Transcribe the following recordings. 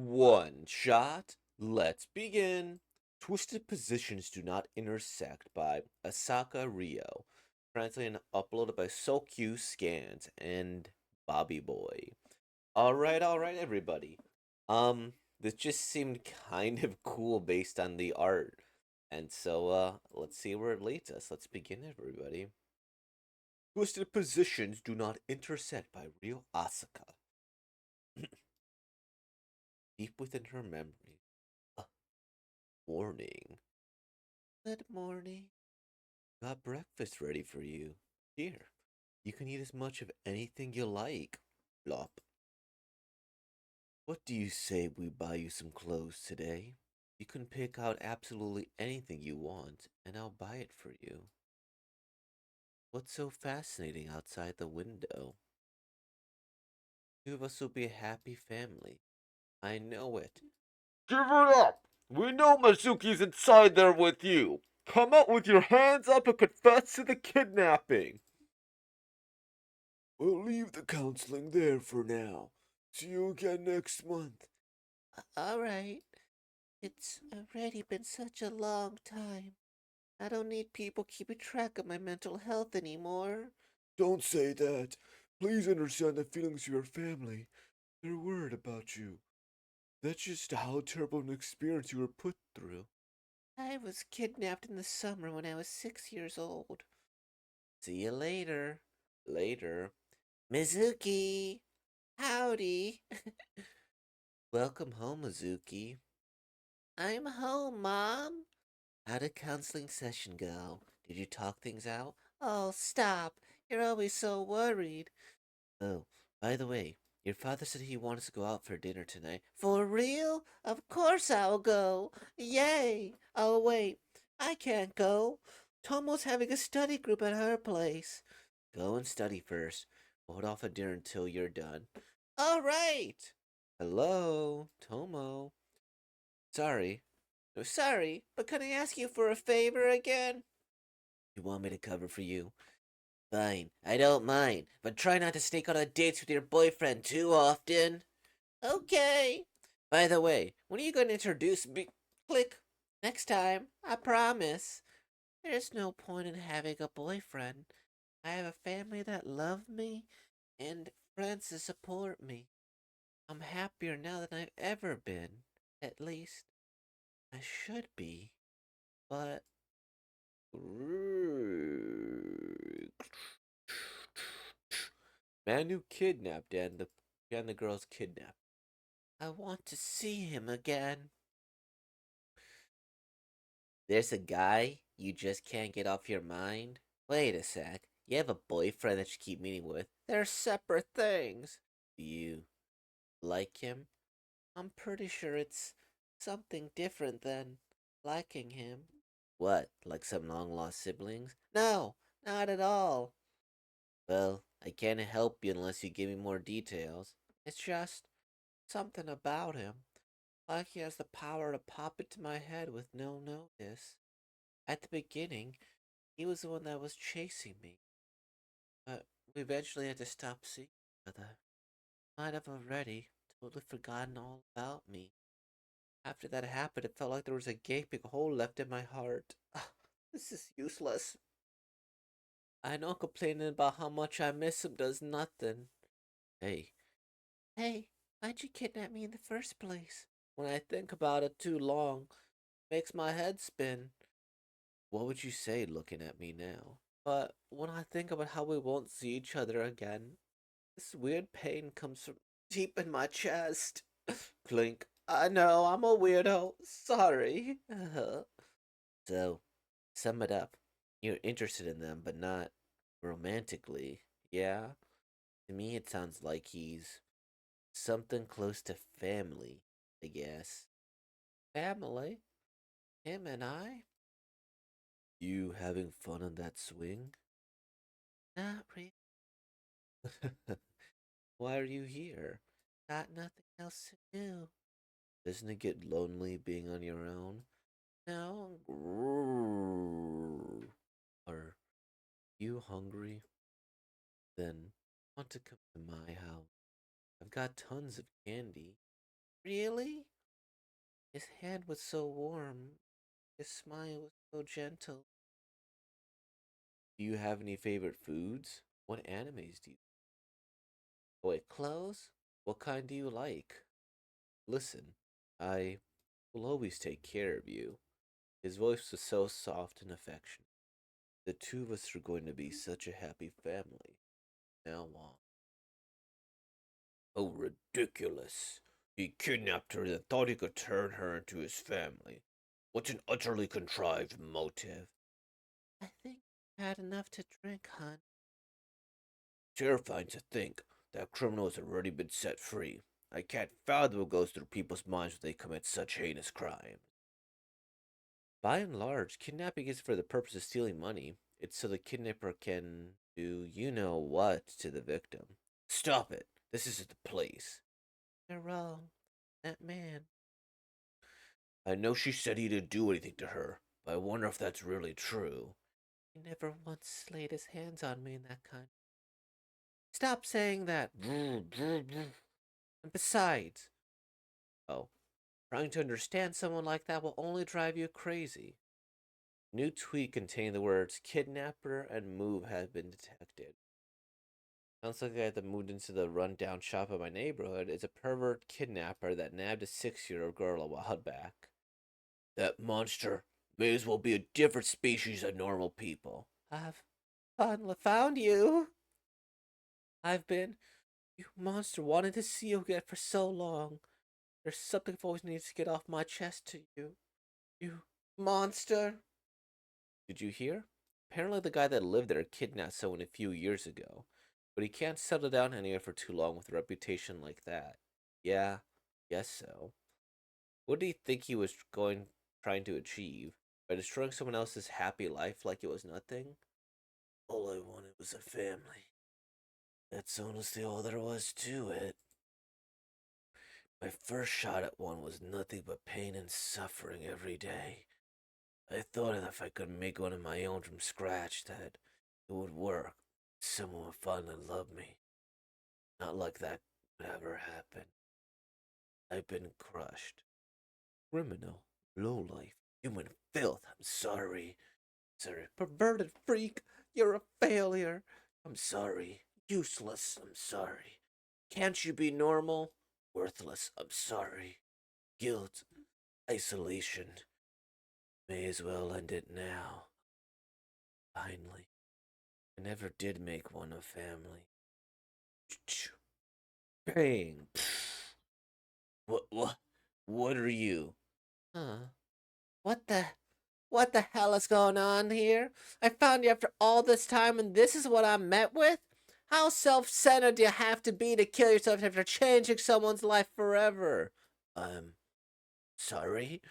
One shot. Let's begin. Twisted Positions Do Not Intersect by Asaka Rio. Translated and uploaded by SoQ Scans and Bobby Boy. Alright, everybody. This just seemed kind of cool based on the art. And so, let's see where it leads us. Let's begin, everybody. Twisted Positions Do Not Intersect by Rio Asaka. Deep within her memory. Uh, Warning. Good morning. Got breakfast ready for you. Here, you can eat as much of anything you like. Blop. What do you say we buy you some clothes today? You can pick out absolutely anything you want, and I'll buy it for you. What's so fascinating outside the window? Two of us will be a happy family. I know it. Give it up! We know Mizuki's inside there with you! Come out with your hands up and confess to the kidnapping! We'll leave the counseling there for now. See you again next month. All right. It's already been such a long time. I don't need people keeping track of my mental health anymore. Don't say that. Please understand the feelings of your family. They're worried about you. That's just how terrible an experience you were put through. I was kidnapped in the summer when I was 6 years old. See you later. Later. Mizuki! Howdy! Welcome home, Mizuki. I'm home, Mom. How'd a counseling session go? Did you talk things out? Oh, stop. You're always so worried. Oh, by the way, your father said he wants to go out for dinner tonight. For real? Of course I'll go. Yay! Oh, wait. I can't go. Tomo's having a study group at her place. Go and study first. Hold off on dinner until you're done. All right. Hello, Tomo. Sorry. No, sorry, but can I ask you for a favor again? You want me to cover for you? Fine, I don't mind, but try not to sneak out on dates with your boyfriend too often. Okay. By the way, when are you going to introduce me? Click. Next time, I promise. There's no point in having a boyfriend. I have a family that love me and friends to support me. I'm happier now than I've ever been. At least, I should be. But man who kidnapped and the girl's kidnapped. I want to see him again. There's a guy you just can't get off your mind. Wait a sec. You have a boyfriend that you keep meeting with. They're separate things. Do you like him? I'm pretty sure it's something different than liking him. What, like some long lost siblings? No, not at all. Well, I can't help you unless you give me more details. It's just something about him. Like he has the power to pop into my head with no notice. At the beginning, he was the one that was chasing me, but we eventually had to stop seeing each other. Might have already totally forgotten all about me. After that happened, it felt like there was a gaping hole left in my heart. This is useless. I know complaining about how much I miss him does nothing. Hey. Hey, why'd you kidnap me in the first place? When I think about it too long, it makes my head spin. What would you say looking at me now? But when I think about how we won't see each other again, this weird pain comes from deep in my chest. Clink. I know, I'm a weirdo. Sorry. So, sum it up. You're interested in them, but not romantically. Yeah? To me, it sounds like he's something close to family, I guess. Family? Him and I? You having fun on that swing? Not really. Why are you here? Got nothing else to do. Doesn't it get lonely being on your own? No. Are you hungry? Then want to come to my house? I've got tons of candy. Really? His hand was so warm. His smile was so gentle. Do you have any favorite foods? What animes do you? Oh, wait, clothes? What kind do you like? Listen, I will always take care of you. His voice was so soft and affectionate. The two of us are going to be such a happy family. Now on. Oh, ridiculous. He kidnapped her and thought he could turn her into his family. What an utterly contrived motive. I think I had enough to drink, hon. Terrifying to think that criminal has already been set free. I can't fathom what goes through people's minds when they commit such heinous crimes. By and large, kidnapping is for the purpose of stealing money. It's so the kidnapper can do you know what to the victim. Stop it. This isn't the place. You're wrong. That man. I know she said he didn't do anything to her, but I wonder if that's really true. He never once laid his hands on me in that kind. Stop saying that. And besides, oh, trying to understand someone like that will only drive you crazy. New tweet containing the words kidnapper and move has been detected. Sounds like the guy that moved into the rundown shop in my neighborhood is a pervert kidnapper that nabbed a 6-year-old girl a while back. That monster may as well be a different species of normal people. I've finally found you. I've been, you monster, wanting to see you again for so long. There's something I've always needed to get off my chest to you. You monster. Did you hear? Apparently, the guy that lived there kidnapped someone a few years ago, but he can't settle down anywhere for too long with a reputation like that. Yeah, guess so. What do you think he was trying to achieve? By destroying someone else's happy life like it was nothing? All I wanted was a family. That's honestly all there was to it. My first shot at one was nothing but pain and suffering every day. I thought that if I could make one of my own from scratch, that it would work. Someone would finally love me. Not like that would ever happen. I've been crushed. Criminal, lowlife, human filth. I'm sorry. Sorry. Perverted freak. You're a failure. I'm sorry. Useless. I'm sorry. Can't you be normal? Worthless. I'm sorry. Guilt. Isolation. May as well end it now. Finally. I never did make one a family. Bang. What are you? Huh? What the what the hell is going on here? I found you after all this time and this is what I'm met with? How self-centered do you have to be to kill yourself after changing someone's life forever? Sorry?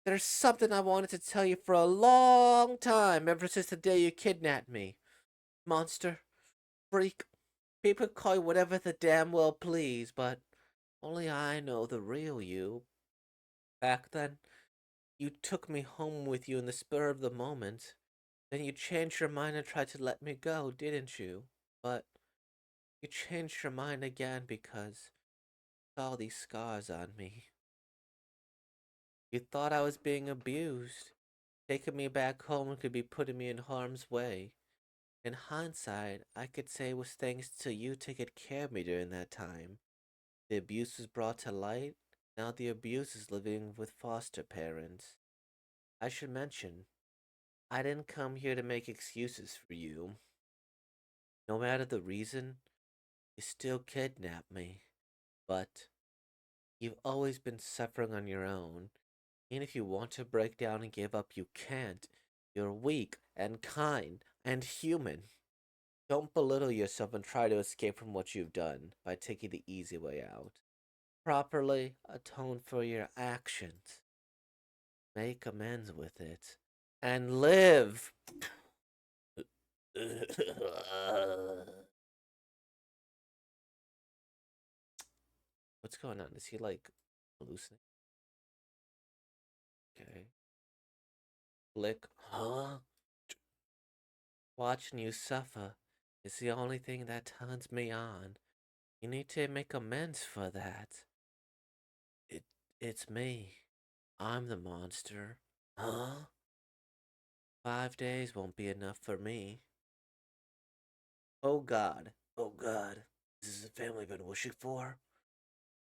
There's something I wanted to tell you for a long time, ever since the day you kidnapped me. Monster, freak, people call you whatever the damn well please, but only I know the real you. Back then, you took me home with you in the spur of the moment. Then you changed your mind and tried to let me go, didn't you? But you changed your mind again because you saw these scars on me. You thought I was being abused, taking me back home and could be putting me in harm's way. In hindsight, I could say it was thanks to you taking care of me during that time. The abuse was brought to light. Now the abuse is living with foster parents. I should mention, I didn't come here to make excuses for you. No matter the reason, you still kidnapped me. But you've always been suffering on your own. And if you want to break down and give up, you can't. You're weak and kind and human. Don't belittle yourself and try to escape from what you've done by taking the easy way out. Properly atone for your actions. Make amends with it. And live! What's going on? Is he like hallucinating? Okay. Click. Huh? Watching you suffer is the only thing that turns me on. You need to make amends for that. It's me. I'm the monster. Huh? 5 days won't be enough for me. Oh God. Oh God. This is the family I've been wishing for.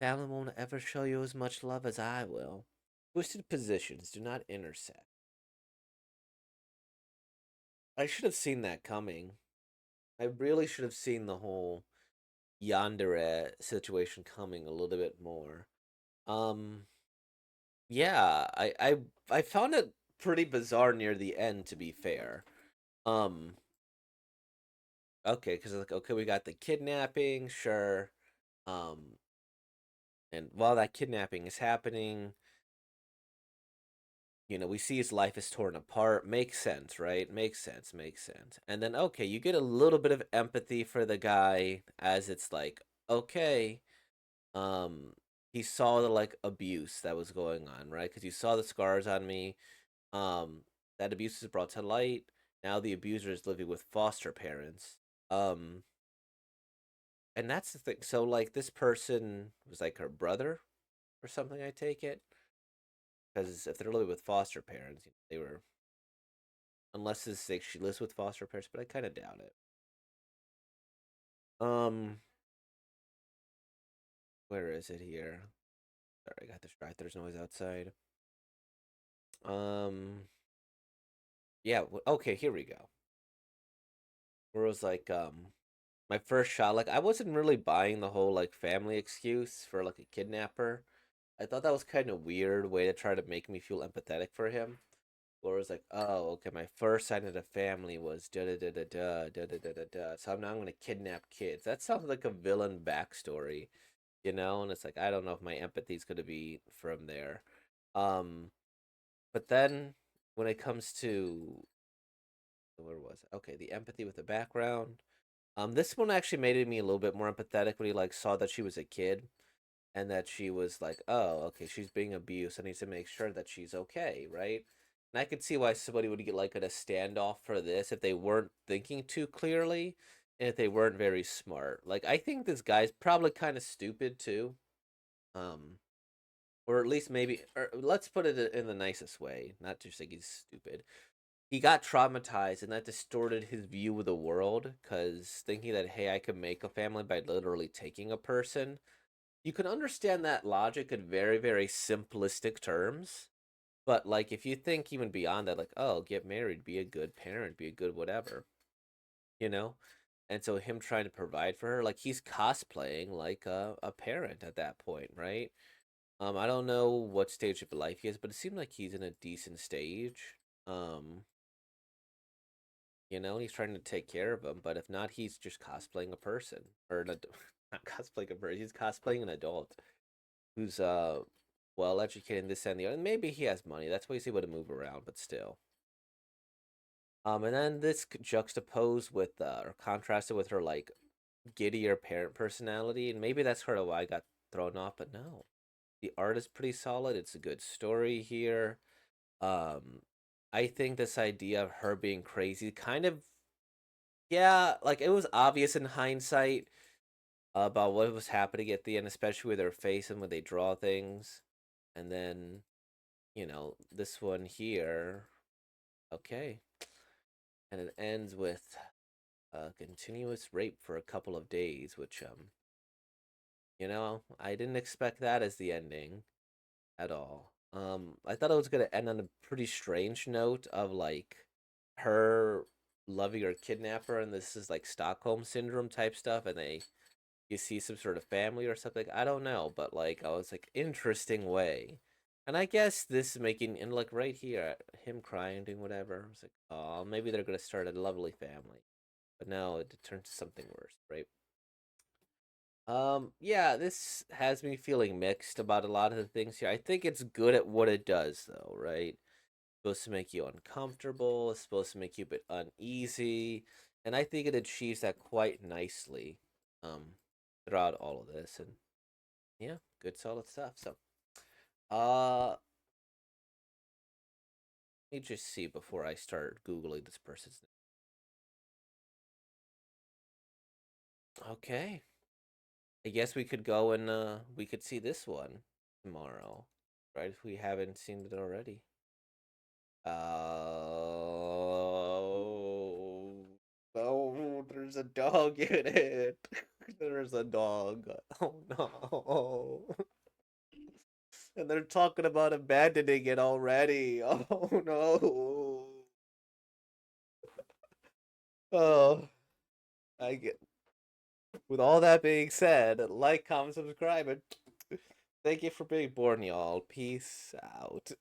Family won't ever show you as much love as I will. Twisted positions do not intersect. I should have seen that coming. I really should have seen the whole yandere situation coming a little bit more. Um, yeah, I found it pretty bizarre near the end, to be fair. Um, okay, because like, okay, we got the kidnapping, sure. Um, and while that kidnapping is happening, we see his life is torn apart. Makes sense, right? Makes sense, makes sense. And then, okay, you get a little bit of empathy for the guy as it's like, okay, um, he saw the like abuse that was going on, right? Because you saw the scars on me. Um, that abuse is brought to light. Now the abuser is living with foster parents. Um, and that's the thing. So, like, this person was like her brother or something, I take it. Because if they're living with foster parents, they were, unless it's like she lives with foster parents, but I kind of doubt it. Um, where is it here? Sorry, I got distracted. There's noise outside. Um, yeah. Okay, here we go. Where it was like, my first shot. Like, I wasn't really buying the whole like family excuse for like a kidnapper. I thought that was kind of weird way to try to make me feel empathetic for him. Where it was like, oh, okay, my first sign of the family was da da da da da da da da da da. So now I'm gonna kidnap kids. That sounds like a villain backstory, And it's like I don't know if my empathy's gonna be from there. Um, but then when it comes to where was it? Okay, the empathy with the background. This one actually made me a little bit more empathetic when he like saw that she was a kid and that she was like, oh, okay, she's being abused. I need to make sure that she's okay, right? And I could see why somebody would get like in a standoff for this if they weren't thinking too clearly and if they weren't very smart. Like I think this guy's probably kind of stupid too. Um, or at least maybe, or let's put it in the nicest way, not just like he's stupid. He got traumatized and that distorted his view of the world because thinking that, hey, I could make a family by literally taking a person, you can understand that logic in very, very simplistic terms. But like if you think even beyond that, like, oh, get married, be a good parent, be a good whatever, you know? And so him trying to provide for her, like he's cosplaying like a parent at that point, right? I don't know what stage of life he is, but it seemed like he's in a decent stage. Um, he's trying to take care of him, but if not, he's just cosplaying a person. Or not cosplaying a person, he's cosplaying an adult who's well educated in this and the other. And maybe he has money. That's why he's able to move around, but still. And then this juxtaposed with or contrasted with her like giddier parent personality, and maybe that's sort of why I got thrown off. But no, the art is pretty solid. It's a good story here. Um, I think this idea of her being crazy, kind of, yeah, like it was obvious in hindsight about what was happening at the end, especially with her face and when they draw things, and then this one here, okay, and it ends with continuous rape for a couple of days, which I didn't expect that as the ending at all. I thought it was gonna end on a pretty strange note of like her loving her kidnapper, and this is like Stockholm syndrome type stuff, and you see some sort of family or something. I don't know, but like I was like interesting way. And I guess this is making and like right here, him crying, doing whatever. I was like, oh, maybe they're gonna start a lovely family. But no, it turned to something worse, right? Yeah, this has me feeling mixed about a lot of the things here. I think it's good at what it does though, right? It's supposed to make you uncomfortable, it's supposed to make you a bit uneasy, and I think it achieves that quite nicely throughout all of this. And yeah, good solid stuff. So let me just see before I start Googling this person's name. Okay. I guess we could go and we could see this one tomorrow. right? If we haven't seen it already. No, there's a dog in it. There's a dog. Oh no. And they're talking about abandoning it already. Oh no. Oh, I get. With all that being said, like, comment, subscribe, and thank you for being born, y'all. Peace out.